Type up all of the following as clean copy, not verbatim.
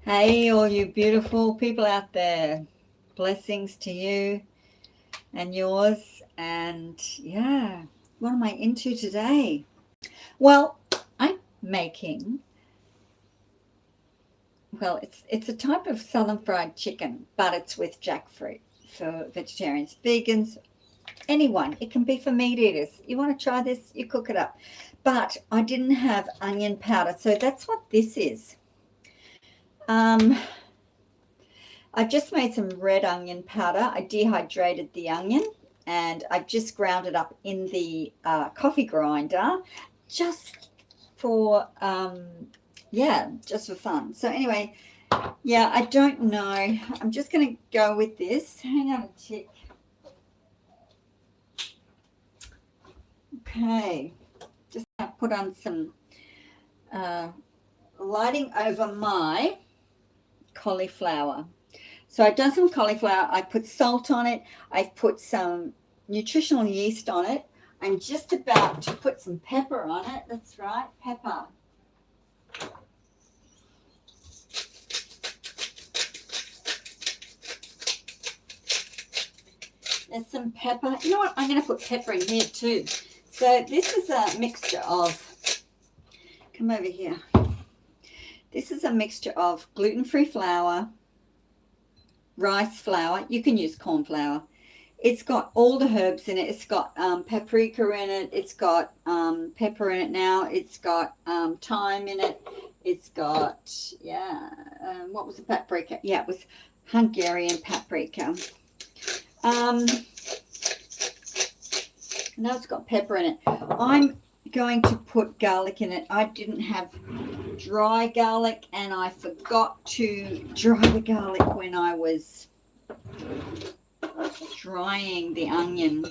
Hey, all you beautiful people out there. Blessings to you and yours. And yeah, what am I into today? Well, I'm making, it's a type of southern fried chicken, but it's with jackfruit for vegetarians, vegans, anyone. It can be for meat eaters. You want to try this, you cook it up. But I didn't have onion powder, so that's what this is. Um, I just made some red onion powder. I dehydrated the onion and I've just ground it up in the coffee grinder just for, just for fun. So anyway, yeah, I don't know. I'm just going to go with this. Hang on a tick. Okay. Just going to put on some lighting over my cauliflower. So I've done some cauliflower. I put salt on it. I've put some nutritional yeast on it. I'm just about to put some pepper on it. That's right, pepper. There's some pepper. You know what? I'm going to put pepper in here too. So this is a mixture of, come over here. This is a mixture of gluten-free flour, rice flour. You can use corn flour. It's got all the herbs in it. It's got paprika in it. It's got pepper in it now. It's got thyme in it. It's got, what was the paprika? Yeah, it was Hungarian paprika. Now it's got pepper in it. I'm going to put garlic in it. I didn't have dry garlic and I forgot to dry the garlic when I was drying the onion.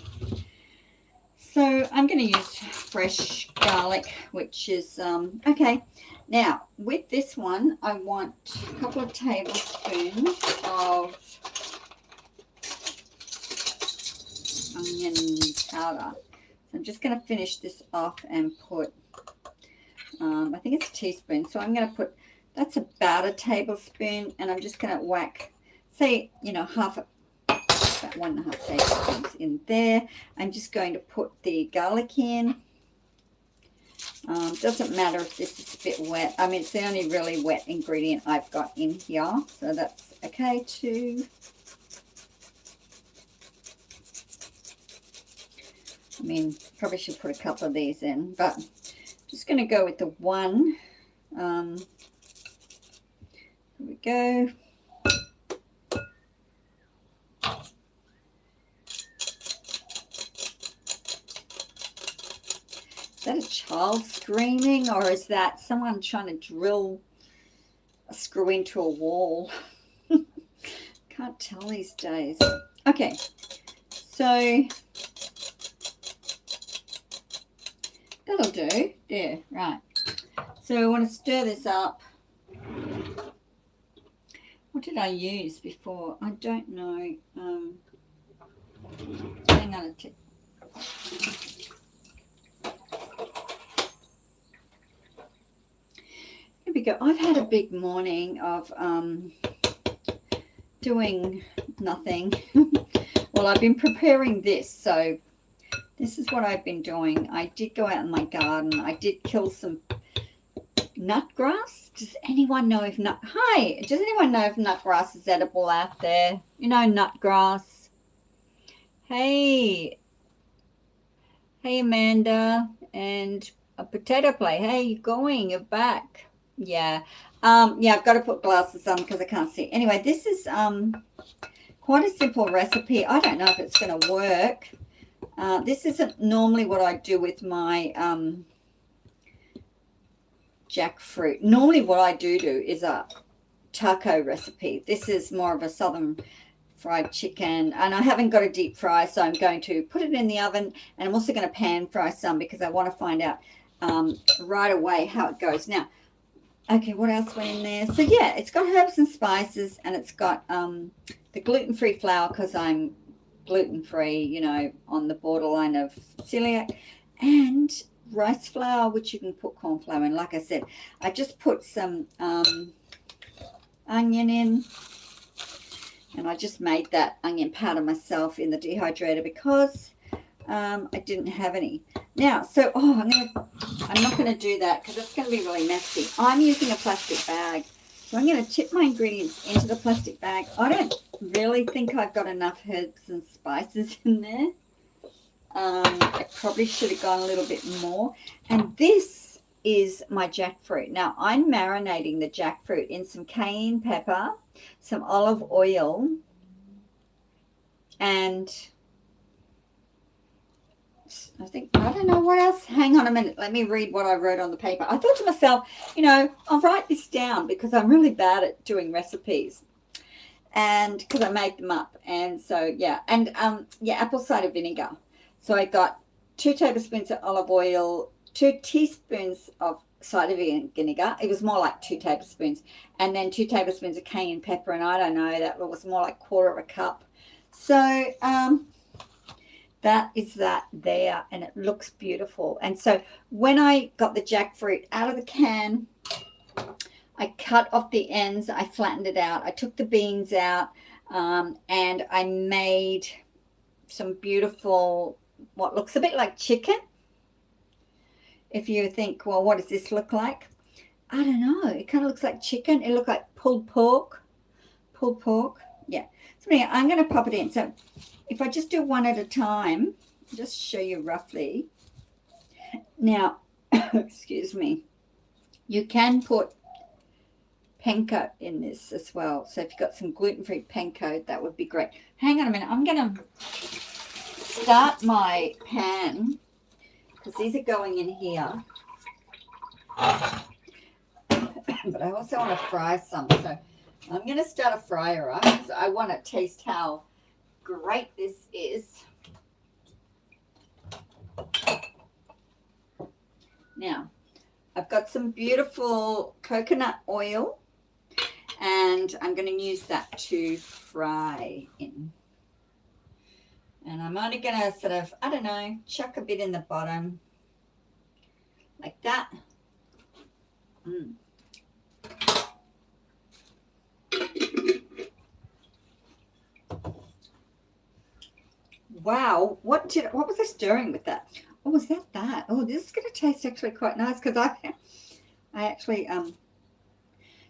So I'm going to use fresh garlic, which is okay. Now with this one I want a couple of tablespoons of onion powder. So I'm just going to finish this off and put I think it's a teaspoon. So I'm going to put, that's about a tablespoon, and I'm just going to whack, say, about 1.5 tablespoons in there. I'm just going to put the garlic in. Doesn't matter if this is a bit wet. I mean, it's the only really wet ingredient I've got in here, so that's okay too. I mean, probably should put a couple of these in, but just going to go with the one. Here we go. Is that a child screaming, or is that someone trying to drill a screw into a wall? Can't tell these days. Okay, so that'll do. There, right. So I want to stir this up. What did I use before? I don't know. Hang on a tick. Here we go. I've had a big morning of doing nothing. Well, I've been preparing this, so this is what I've been doing. I did go out in my garden. I did kill some nut grass. Does anyone know if does anyone know if nut grass is edible out there? You know, nut grass. Hey Amanda and a potato play. Hey, you going? You're back. Yeah. I've got to put glasses on because I can't see. Anyway, this is quite a simple recipe. I don't know if it's going to work. This isn't normally what I do with my jackfruit. Normally what I do is a taco recipe. This is more of a southern fried chicken, and I haven't got a deep fry, so I'm going to put it in the oven, and I'm also going to pan fry some because I want to find out right away how it goes. Now, okay, what else went in there? So yeah, it's got herbs and spices, and it's got the gluten-free flour because I'm gluten-free, you know, on the borderline of celiac, and rice flour, which you can put corn flour in. Like I said, I just put some onion in. And I just made that onion powder myself in the dehydrator because I didn't have any. Now, so, I'm not going to do that because it's going to be really messy. I'm using a plastic bag. So I'm going to tip my ingredients into the plastic bag. I don't really think I've got enough herbs and spices in there. I probably should have gone a little bit more. And this is my jackfruit. Now, I'm marinating the jackfruit in some cayenne pepper, some olive oil, and I don't know what else. Hang on a minute. Let me read what I wrote on the paper. I thought to myself, I'll write this down because I'm really bad at doing recipes. And because I make them up. And so, yeah. And, apple cider vinegar. So I got 2 tablespoons of olive oil, 2 teaspoons of cider vinegar. It was more like 2 tablespoons. And then 2 tablespoons of cayenne pepper. And I don't know, that was more like 1/4 cup. So, that is that there, and it looks beautiful. And so when I got the jackfruit out of the can, I cut off the ends, I flattened it out, I took the beans out, and I made some beautiful, what looks a bit like chicken. If you think, well, what does this look like? I don't know. It kind of looks like chicken. It looked like pulled pork. Pulled pork. Yeah. So anyway, I'm going to pop it in. So if I just do one at a time, just show you roughly. Now, excuse me, you can put panko in this as well. So if you've got some gluten-free panko, that would be great. Hang on a minute. I'm going to start my pan because these are going in here. But I also want to fry some. So I'm going to start a fryer up because I want to taste how great this is. Now, I've got some beautiful coconut oil, and I'm going to use that to fry in. And I'm only going to sort of, I don't know, chuck a bit in the bottom, like that. Wow, what was I stirring with that? Oh, was that? Oh, this is going to taste actually quite nice because I actually,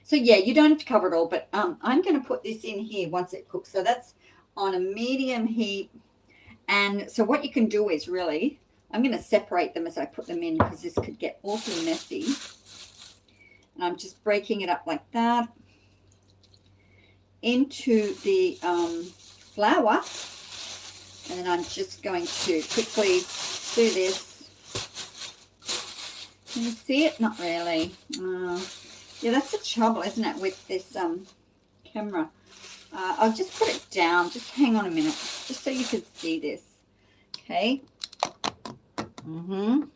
so yeah, you don't have to cover it all, but I'm going to put this in here once it cooks. So that's on a medium heat. And so what you can do is really, I'm going to separate them as I put them in because this could get awfully messy. And I'm just breaking it up like that into the flour. And then I'm just going to quickly do this. Can you see it? Not really. Yeah, that's the trouble, isn't it, with this camera. I'll just put it down. Just hang on a minute, just so you can see this. Okay. Dun,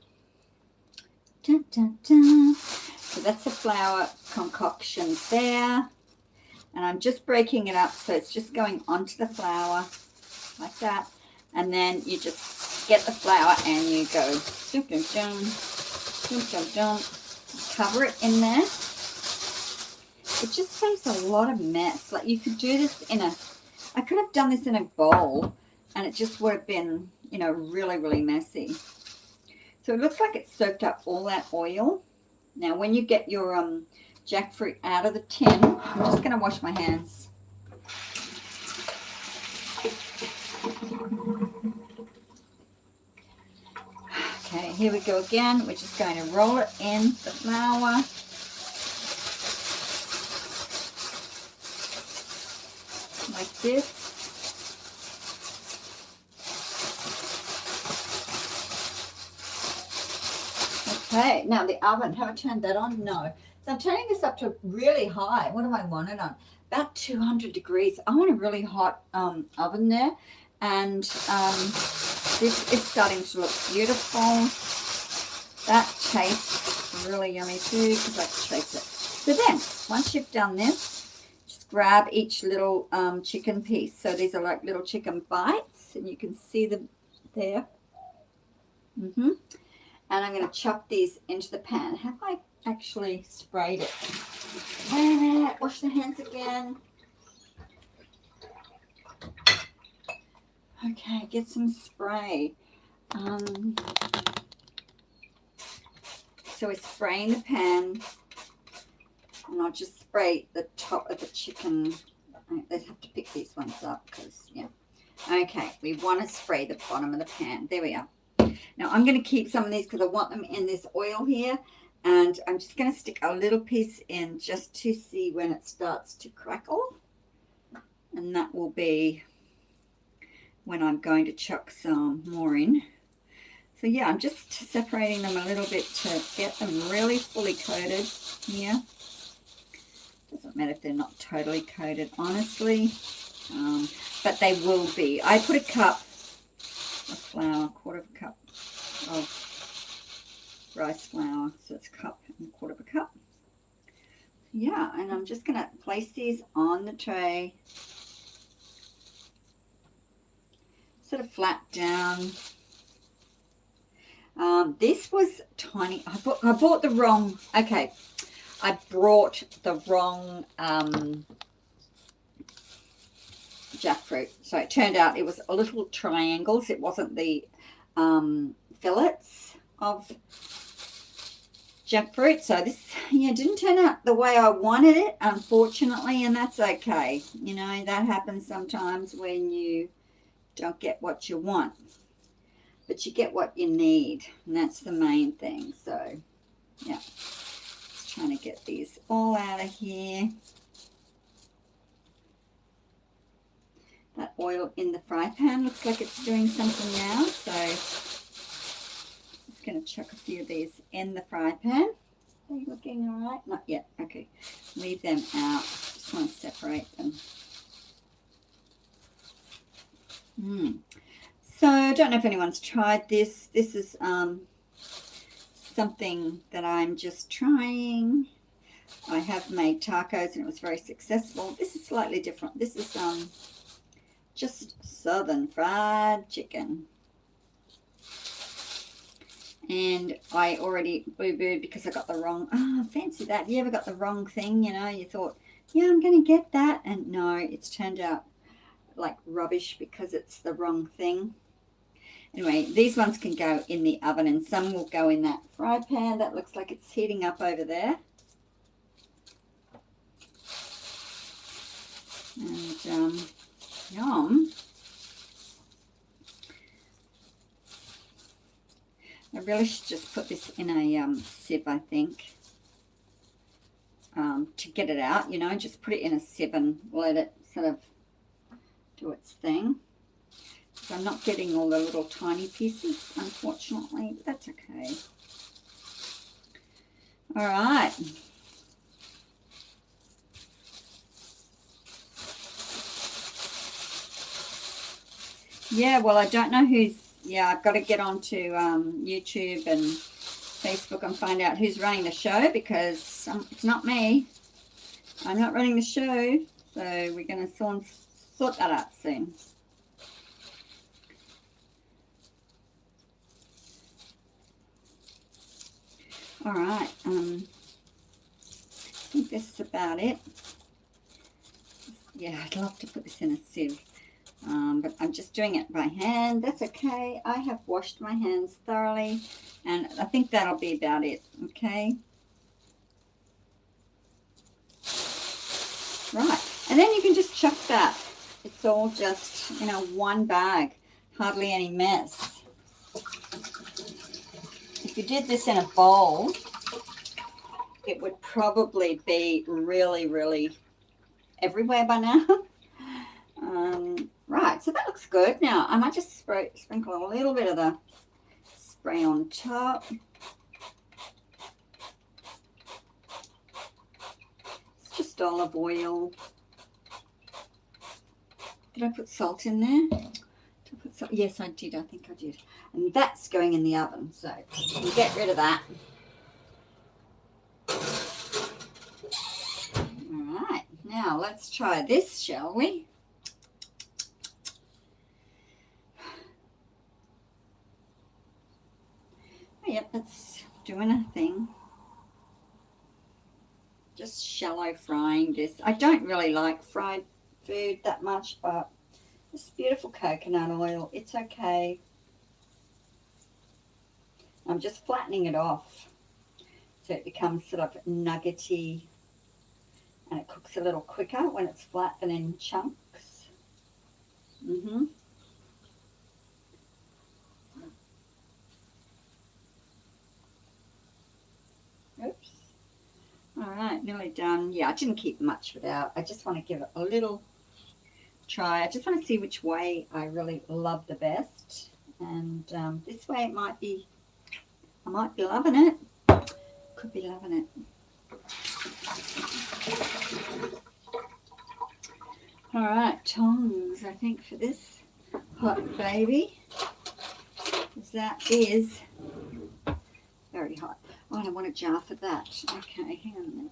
dun, dun. So that's the flour concoction there. And I'm just breaking it up so it's just going onto the flour like that. And then you just get the flour and you go dum, dum, dum, dum, dum, dum. Cover it in there. It just saves a lot of mess. Like you could do this I could have done this in a bowl and it just would have been, really, really messy. So it looks like it's soaked up all that oil. Now when you get your jackfruit out of the tin, I'm just going to wash my hands. Okay, here we go again. We're just going to roll it in the flour. Like this. Okay, now the oven, have I turned that on? No. So I'm turning this up to really high. What do I want it on? About 200 degrees. I want a really hot oven there. And this is starting to look beautiful. That tastes really yummy too because I can taste it. So then, once you've done this, just grab each little chicken piece. So these are like little chicken bites, and you can see them there. And I'm going to chuck these into the pan. Have I actually sprayed it? Wait a minute, wash the hands again. Okay, get some spray. So we're spraying the pan, and I'll just spray the top of the chicken. Let's have to pick these ones up because, yeah. Okay, we want to spray the bottom of the pan. There we are. Now I'm going to keep some of these because I want them in this oil here. And I'm just going to stick a little piece in just to see when it starts to crackle. And that will be when I'm going to chuck some more in. So yeah, I'm just separating them a little bit to get them really fully coated here. Doesn't matter if they're not totally coated, honestly. But they will be. I put a cup of flour, a quarter of a cup of rice flour. So it's a cup and a quarter of a cup. Yeah, and I'm just going to place these on the tray. Sort of flat down. This was tiny. I bought the wrong. Okay, I brought the wrong jackfruit. So it turned out it was a little triangles. It wasn't the fillets of jackfruit. So this, yeah, didn't turn out the way I wanted it, unfortunately, and that's okay. You know, that happens sometimes when you don't get what you want, but you get what you need, and that's the main thing. So yeah, just trying to get these all out of here. That oil in the fry pan looks like it's doing something now, so just going to chuck a few of these in the fry pan. Are you looking all right? Not yet. Okay, leave them out. Just want to separate them. So I don't know if anyone's tried this. This is something that I'm just trying. I have made tacos and it was very successful. This is slightly different. This is just southern fried chicken. And I already boo-booed because I got the wrong, fancy that. You ever got the wrong thing, you know? You thought, yeah, I'm going to get that. And no, it's turned out like rubbish because it's the wrong thing. Anyway, these ones can go in the oven and some will go in that fry pan. That looks like it's heating up over there. And yum. I really should just put this in a sieve, I think, to get it out, you know, just put it in a sieve and let it sort of do its thing. So I'm not getting all the little tiny pieces, unfortunately, but that's okay. All right. Yeah, well, I don't know who's, yeah, I've got to get onto YouTube and Facebook and find out who's running the show because it's not me. I'm not running the show, so we're going to sort that out soon. All right, I think this is about it. Yeah, I'd love to put this in a sieve, but I'm just doing it by hand. That's okay. I have washed my hands thoroughly, and I think that'll be about it, okay? Right, and then you can just chuck that. It's all just, you know, one bag, hardly any mess. If you did this in a bowl, it would probably be really, really everywhere by now. Right, so that looks good. Now, I might just sprinkle a little bit of the spray on top. It's just olive oil. Did I put salt in there? Did I put salt? Yes, I did. I think I did. And that's going in the oven, so we'll get rid of that. All right, now let's try this, shall we? Oh, yep, that's doing a thing. Just shallow frying this. I don't really like fried food that much, but this beautiful coconut oil, it's okay. I'm just flattening it off so it becomes sort of nuggety, and it cooks a little quicker when it's flat than in chunks. Oops. All right, nearly done. Yeah, I didn't keep much of it out. I just want to give it a little try. I just want to see which way I really love the best. And this way it might be, I might be loving it. Could be loving it. All right, tongs, I think, for this hot baby. That is very hot. Oh, and I want a jar for that. Okay, hang on a minute.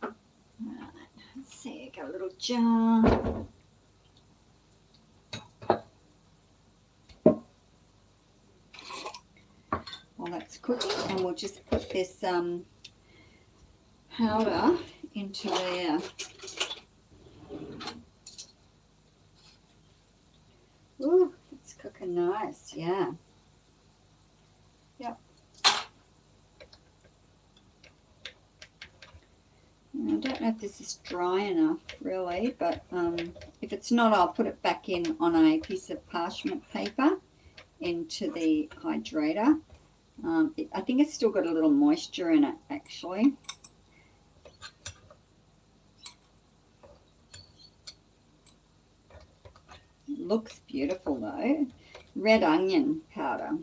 Right, let's see, got a little jar. While that's cooking, and we'll just put this powder into there. Ooh, it's cooking nice, yeah. Yep. I don't know if this is dry enough, really, but if it's not, I'll put it back in on a piece of parchment paper into the hydrator. I think it's still got a little moisture in it, actually. It looks beautiful, though. Red onion powder.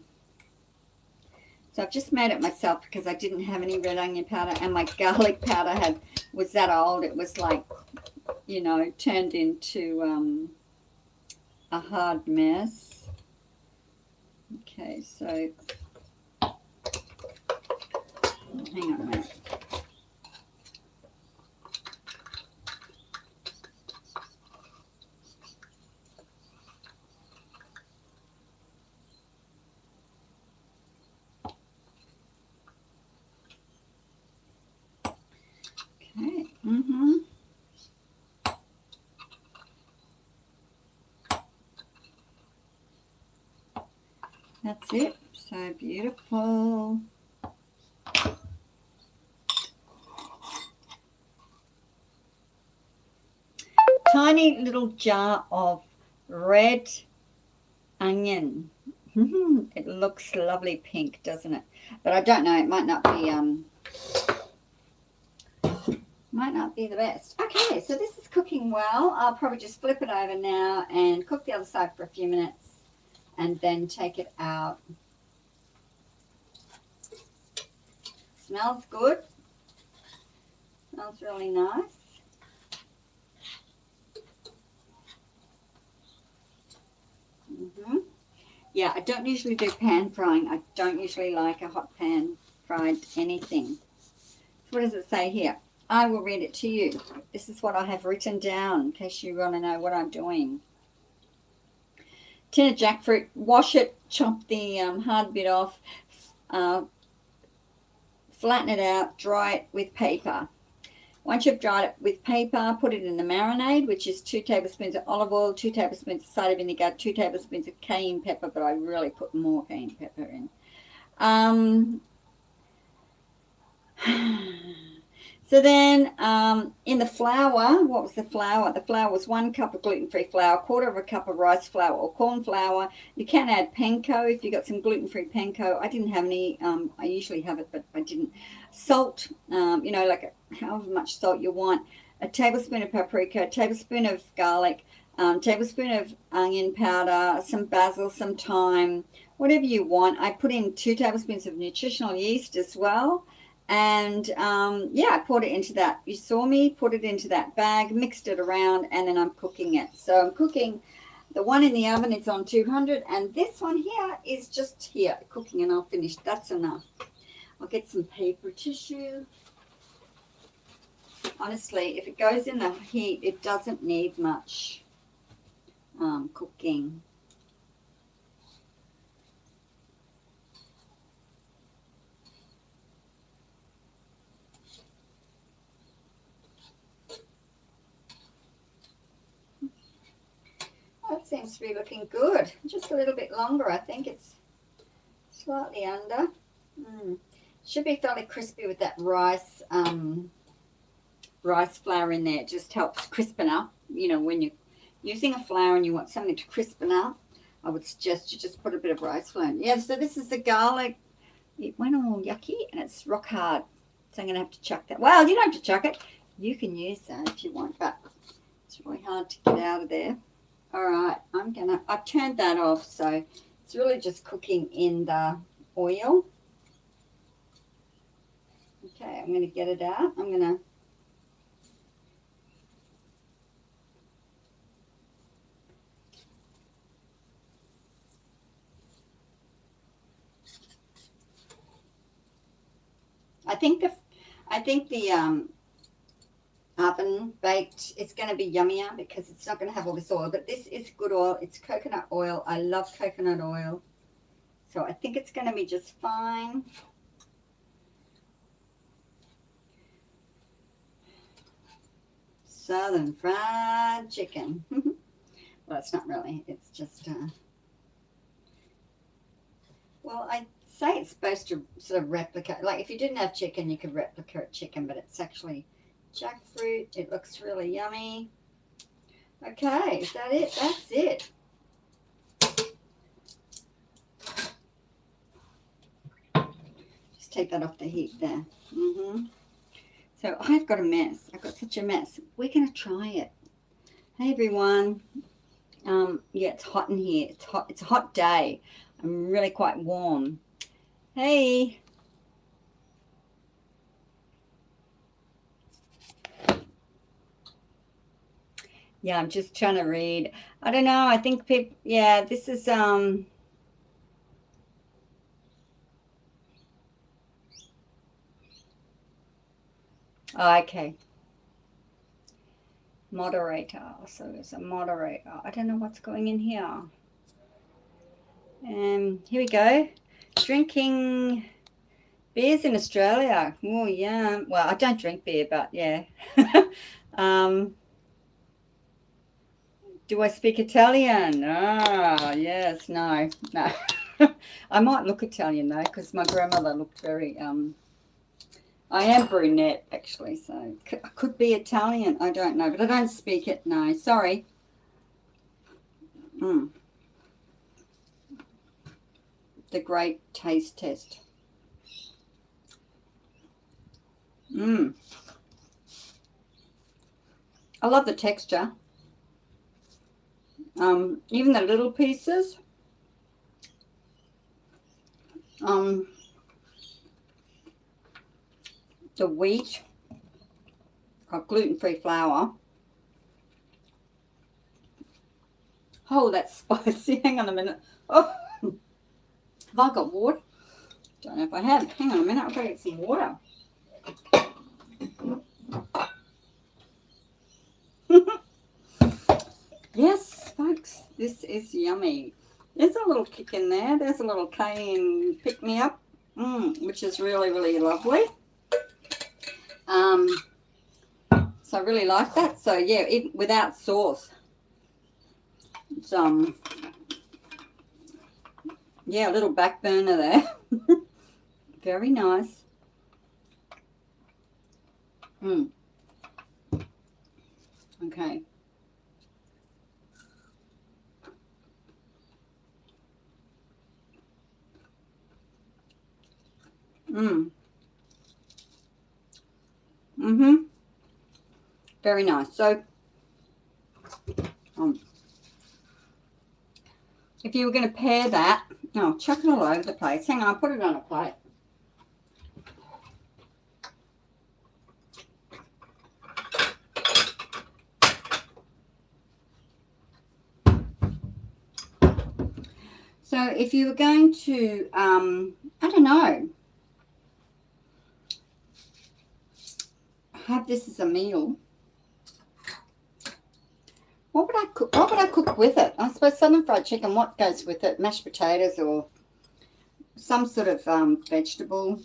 So I've just made it myself because I didn't have any red onion powder, and my garlic powder was that old. It was like, you know, turned into a hard mess. Okay, so hang on a minute. Okay, That's it. So beautiful. Tiny little jar of red onion. It looks lovely pink, doesn't it? But I don't know. It might not be the best. Okay, so this is cooking well. I'll probably just flip it over now and cook the other side for a few minutes and then take it out. Smells good. Smells really nice. Yeah, I don't usually do pan frying. I don't usually like a hot pan fried anything. So what does it say here? I will read it to you. This is what I have written down in case you want to know what I'm doing. Tin of jackfruit, wash it, chop the hard bit off, flatten it out, dry it with paper. Once you've dried it with paper, put it in the marinade, which is 2 tablespoons of olive oil, 2 tablespoons of cider vinegar, 2 tablespoons of cayenne pepper, but I really put more cayenne pepper in. So then in the flour, what was the flour? The flour was 1 cup of gluten-free flour, 1/4 cup of rice flour or corn flour. You can add panko if you've got some gluten-free panko. I didn't have any. I usually have it, but I didn't. Salt, you know, like however much salt you want. A tablespoon of paprika, a tablespoon of garlic, tablespoon of onion powder, some basil, some thyme, whatever you want. I put in 2 tablespoons of nutritional yeast as well. And yeah, I poured it into that. You saw me put it into that bag, mixed it around, and then I'm cooking it. So I'm cooking. The one in the oven is on 200, and this one here is just here cooking, and I'll finish. That's enough. I'll get some paper tissue. Honestly, if it goes in the heat, it doesn't need much cooking. seems to be looking good. Just a little bit longer. I think it's slightly under. Should be fairly crispy with that rice flour in there. It just helps crispen up. You know, when you're using a flour and you want something to crispen up, I would suggest you just put a bit of rice flour in. Yeah, so this is the garlic. It went all yucky and it's rock hard. So I'm going to have to chuck that. Well, you don't have to chuck it. You can use that if you want, but it's really hard to get out of there. All right, I've turned that off, so it's really just cooking in the oil. Okay, I'm going to get it out. I think the oven baked is going to be yummier because it's not going to have all this oil, but this is good oil. It's coconut oil. I love coconut oil, so I think it's going to be just fine. Southern fried chicken. Well, it's not really. It's just well, I say it's supposed to sort of replicate, like if you didn't have chicken, you could replicate chicken, but it's actually jackfruit. It looks really yummy. Okay, is that it? That's it. Just take that off the heat there. So I've got a mess. I've got such a mess. We're going to try it. Hey, everyone. Yeah, it's hot in here. It's hot. It's a hot day. I'm really quite warm. Hey. Yeah, I'm just trying to read. I don't know. I think people, yeah, this is, okay. Moderator. So there's a moderator. I don't know what's going in here. Here we go. Drinking beers in Australia. Oh, yeah. Well, I don't drink beer, but yeah. Do I speak Italian? Ah, yes. No. I might look Italian, though, because my grandmother looked very... I am brunette, actually, so I could be Italian. I don't know, but I don't speak it. No, sorry. The great taste test. I love the texture. Even the little pieces. The wheat, gluten-free flour. Oh, that's spicy. Hang on a minute. Oh, have I got water? Don't know if I have. Hang on a minute. I've got to get some water. Yes, folks, this is yummy. There's a little kick in there. There's a little cayenne pick-me-up, which is really, really lovely. So I really like that. So yeah, even without sauce, it's yeah, a little back burner there. Very nice. Okay. Very nice. So, if you were going to pair that, chuck it all over the place. Hang on, I'll put it on a plate. So, if you were going to, I don't know, have this as a meal, what would I cook? What would I cook with it? I suppose southern fried chicken. What goes with it? Mashed potatoes or some sort of vegetable.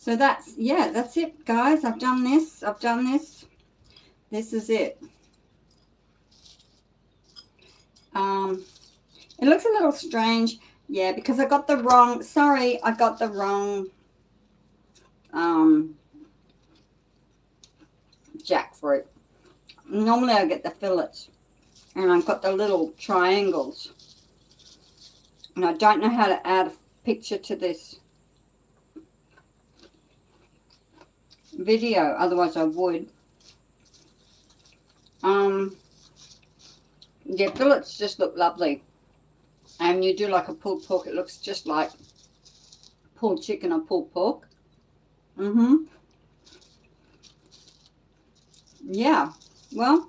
So that's, yeah, that's it, guys. I've done this. This is it. It looks a little strange, yeah, because I got the wrong, sorry, I got the wrong jackfruit. Normally I get the fillets, and I've got the little triangles. And I don't know how to add a picture to this video, otherwise I would. Yeah, fillets just look lovely. And you do like a pulled pork, it looks just like pulled chicken or pulled pork. Yeah, well,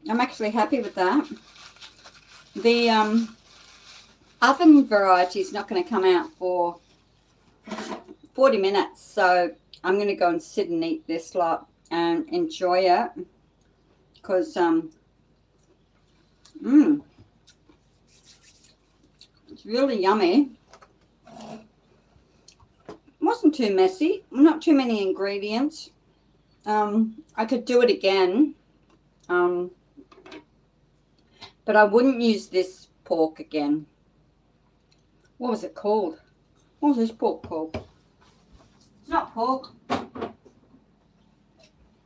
I'm actually happy with that. The oven variety is not going to come out for 40 minutes, so I'm going to go and sit and eat this lot and enjoy it, because it's really yummy. It wasn't too messy, not too many ingredients. I could do it again, but I wouldn't use this pork again. What was it called? What was this pork called? It's not pork.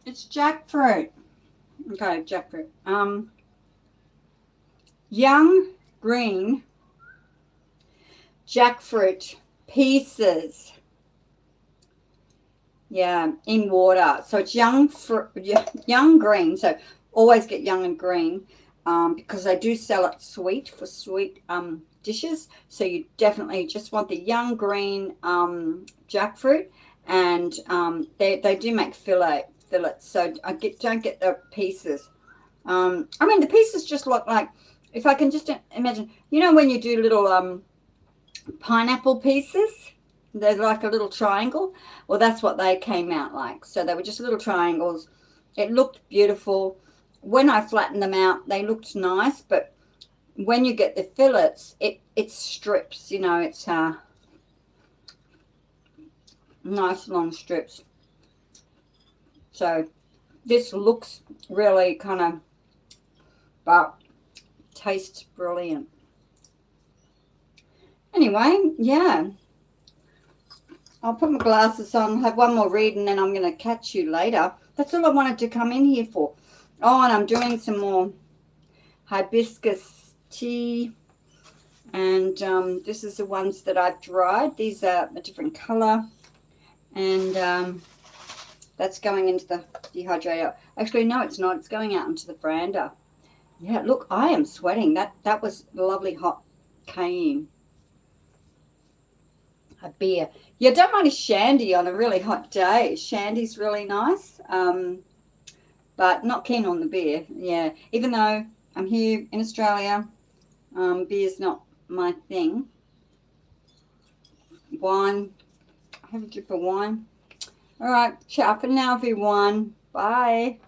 It's jackfruit. Okay, jackfruit. Young green jackfruit pieces. Yeah, in water. So it's young green. So always get young and green, because they do sell it sweet for sweet dishes. So you definitely just want the young green jackfruit, and they do make fillets. So I don't get the pieces. I mean, the pieces just look like, if I can just imagine, you know, when you do little pineapple pieces, they're like a little triangle. Well, that's what they came out like. So they were just little triangles. It looked beautiful. When I flattened them out, they looked nice, but when you get the fillets, it strips, you know, it's nice long strips. So this looks really kind of, but tastes brilliant. Anyway, yeah, I'll put my glasses on, have one more read, and then I'm going to catch you later. That's all I wanted to come in here for. Oh, and I'm doing some more hibiscus tea. And this is the ones that I've dried. These are a different color. And that's going into the dehydrator. Actually, no, it's not. It's going out into the veranda. Yeah, look, I am sweating. That was lovely hot cayenne. A beer. Yeah, don't mind a shandy on a really hot day. Shandy's really nice, but not keen on the beer. Yeah, even though I'm here in Australia, beer's not my thing. Wine. Have a drip of wine. All right, ciao for now, everyone. Bye.